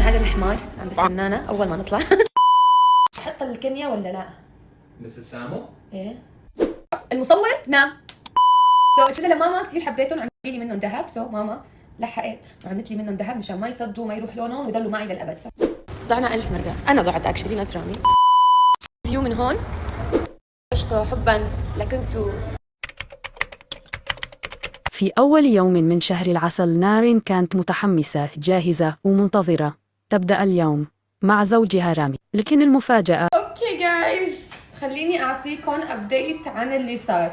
هذا الحمار عم بستنانا اول ما نطلع. احط الكنية ولا لا؟ مثل سامو؟ ايه المصور نام. قلت لها لماما كثير حبيتهم، عملت لي منهم ذهب، ماما لحقت وعملت لي منهم ذهب مشان ما يصدوا ما يروح لونهم ويضلوا معي للابد. ضعنا 1000 مرة، انا ضعت اكشلي لا ترامي. فيو من هون عشق حبا لكنت. في أول يوم من شهر العسل نارين كانت متحمسة جاهزة ومنتظرة تبدأ اليوم مع زوجها رامي، لكن المفاجأة اوكي جايز، خليني اعطيكم ابديت عن اللي صار.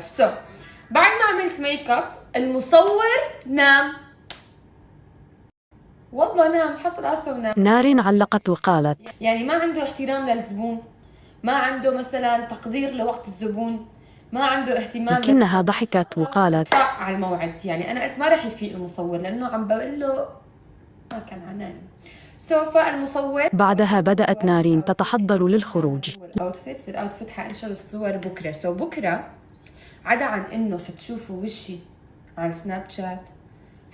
بعد ما عملت ميك اب المصور نام، والله نام، حط راسه ونام. نارين علقت وقالت: يعني ما عنده احترام للزبون، ما عنده مثلا تقدير لوقت الزبون، ما عنده اهتمام. لكنها ضحكت وقالت: فاق على الموعد. يعني انا قلت ما راح يفيق المصور لانه عم بقول له ما كان عنايم. فالمصور بعدها بدأت نارين تتحضر للخروج. الاوتفيت حانشر الصور بكره. بكره عدا عن انه حتشوفوا وشي على سناب شات،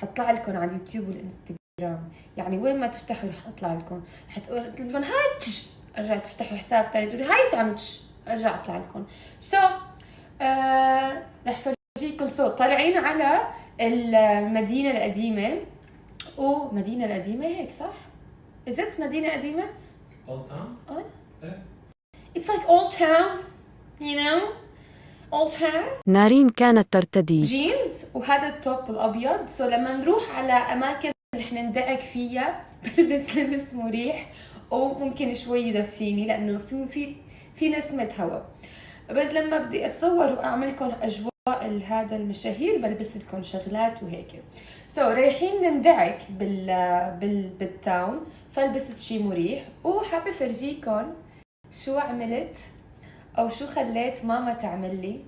حطلع لكم على اليوتيوب والانستغرام. يعني وين ما تفتحوا رح اطلع لكم، حتقول لكم هاي ارجع تفتحوا حساب ثاني تقولي هاي تعمل ارجع اطلع لكم. رح فرجيكم. طالعين على المدينه القديمه. مدينه القديمه هيك صح؟ ازت مدينه قديمه؟ Old Town؟ ايه It's like old town, you know? Old town. نارين كانت ترتدي جينز وهذا التوب الابيض. لما نروح على اماكن رح نندعك فيها بلبس لبس مريح وممكن شوي يدفيني لانه في نسمه هواء. لما بدي اتصور واعمل لكم اجواء هذا المشاهير بلبس لكم شغلات وهيك. رايحين نندعك بالتاون، فلبست شي مريح وحابه فرجيكم شو عملت او شو خليت ماما تعمل لي.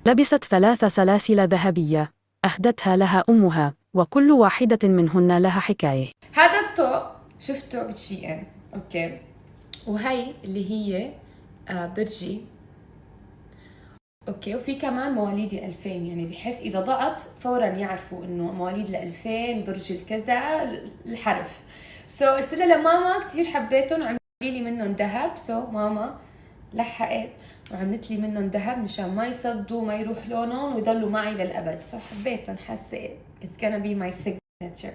لبست 3 سلاسل ذهبية أهدتها لها أمها، وكل واحدة منهن لها حكاية. هذا الطوق شفته بشي ان اوكي، وهي اللي هي برجي اوكي، وفي كمان مواليد 2000، يعني بحيث اذا ضعت فورا يعرفوا انه مواليد 2000 برج الكذا الحرف. قلت لها لماما كثير حبيتهم، عملت لي منهم ذهب. ماما لحقت وعملت لي منهم ذهب مشان ما يصدوا ما يروح لونهم ويضلوا معي للابد. حبيتهم، حاسه it's gonna be my signature.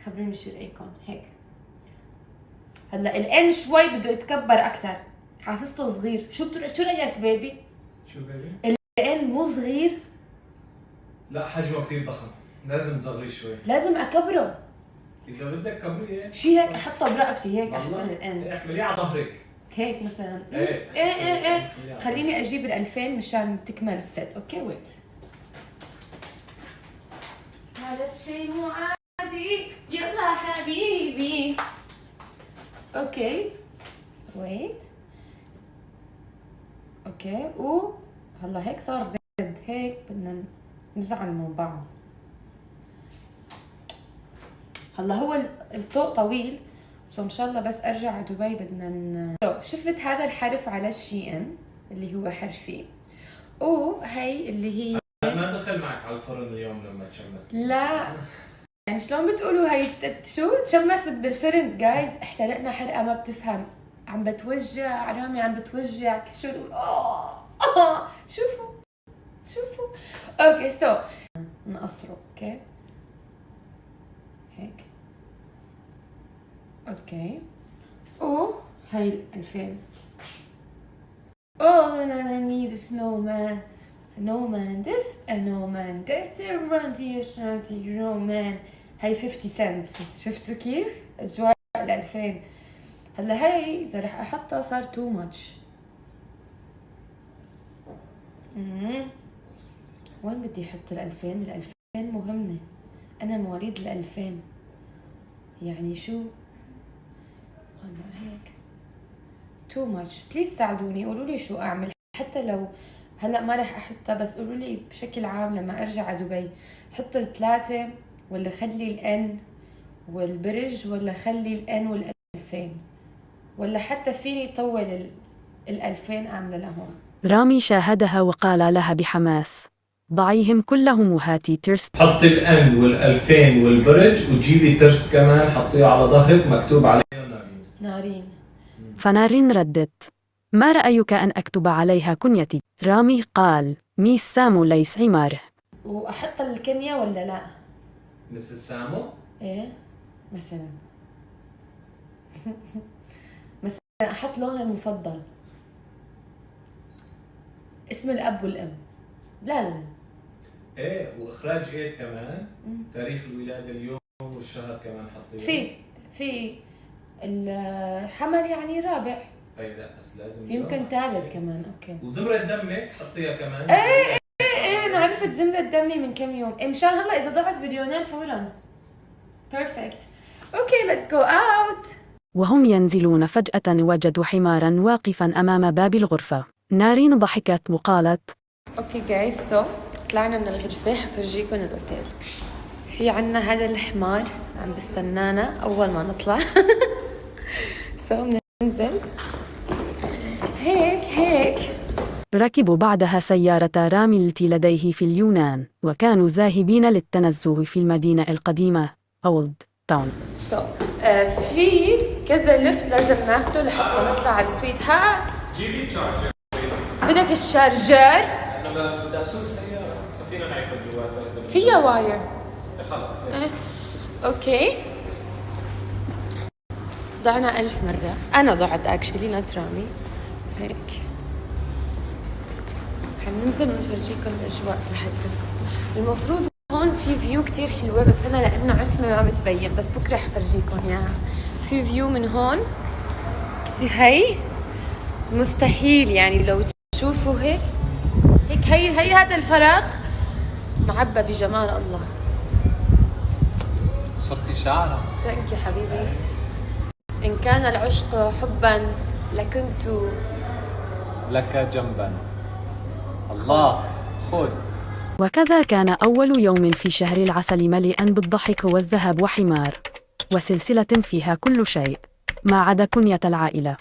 خبروني شو رايكم هيك. هلا الان شوي بده يتكبر اكثر، حاسسته صغير. شو رايك بيبي؟ شو بيبي؟ الان مو صغير؟ لا حجمه كثير ضخم، لازم تصغريه شوي. لازم اكبره. إذا بدك كبريه شي هيك احطه برقبتي هيك، احمل والله الان احمليه على ظهرك هيك مثلا. ايه خليني اجيب ال2000 مشان تكمل الست. اوكي ويت، هذا الشيء مو عادي. يلا حبيبي. اوكي ويت. اوكي هلا هيك صار زد. هيك بدنا نزعل من بعض. هلا هو الطوق طويل، ان شاء الله بس ارجع على دبي بدنا شفت هذا الحرف على الشي ان اللي هو حرفي، وهي اللي هي ما دخل معك على الفرن اليوم لما تشمست؟ لا يعني شلون بتقولوا هي شو تشمست بالفرن؟ جايز احترقنا حرقه ما بتفهم. عم بتوجع رامي، عم بتوجع. شو شوفوا اوكي. نقصره اوكي هيك اوكي. هاي 2000. All that I need is no man this and no man that. Run to your shanty, no man. هاي 50 سنت. شفتوا كيف؟ أجواء 2000. هلا هاي إذا رح أحطها صار too much. وين بدي أحط 2000 مهمة. أنا مواليد 2000. يعني شو؟ هلا هيك too much. بليز ساعدوني، قولوا لي شو أعمل. حتى لو هلا ما رح أحطها، بس قولوا لي بشكل عام لما أرجع على دبي حط ال3 ولا خلي الان والبرج ولا خلي الان وال2000 ولا حتى فيني طول ال2000 أعمل لهم. رامي شاهدها وقال لها بحماس: ضعيهم كلهم وهاتي ترس. حطي الان وال2000 والبرج وجيبي ترس كمان حطيه على ظهرك مكتوب عليه نارين. فنارين ردت: ما رأيك أن أكتب عليها كنيتي؟ رامي قال: ميس سامو ليس عماره. وأحط الكنية ولا لا؟ مثل سامو؟ إيه مثلا مثلا أحط لونه المفضل، اسم الأب والأم لازم. ايه، واخراج ايه كمان؟ تاريخ الولاده، اليوم والشهر كمان حطيه. في الحمل يعني رابع. اي لا بس لازم في يمكن ثالث كمان. اوكي. وزمرة دمك حطيها كمان. ايه انا عرفت زمرة دمي من كم يوم. مشان هلا اذا ضعت باليونان فورا. بيرفكت. اوكي ليتس جو اوت. وهم ينزلون فجأة وجدوا حمارا واقفا أمام باب الغرفة. نارين ضحكت وقالت: اوكي جايز، طلعنا من الغرفة، حفرجيكم الاوتيل. في عنا هذا الحمار عم بستنانا اول ما نطلع. بننزل هيك. ركبوا بعدها سيارة رامي التي لديه في اليونان، وكانوا ذاهبين للتنزه في المدينة القديمة أولد تاون. في كذا لفت لازم ناخده لحتى نطلع على السويت. جيبي تشارجر. بدك الشارجر؟ انا بدي اسوق سياره، فينا نعرف الجوال اذا فيها واير. خلص. اوكي. ضعنا 1000 مرة. أنا ضعت اكشلي نوت رامي. هيك حننزل ونفرجيكم الأجواء تحت. بس المفروض هون في فيو كتير حلوة، بس أنا لأنه عتمة ما بتبين، بس بكرة حفرجيكم إياها. في فيو من هون، هي مستحيل يعني لو تشوفوا هيك هي هذا الفراغ معبى بجمال الله. صرتي شاعرة. ثانك يا حبيبي. إن كان العشق حبا لكنت لك جنبا. الله خذ. وكذا كان أول يوم في شهر العسل مليئا بالضحك والذهب وحمار، وسلسلة فيها كل شيء ما عدا كنية العائلة.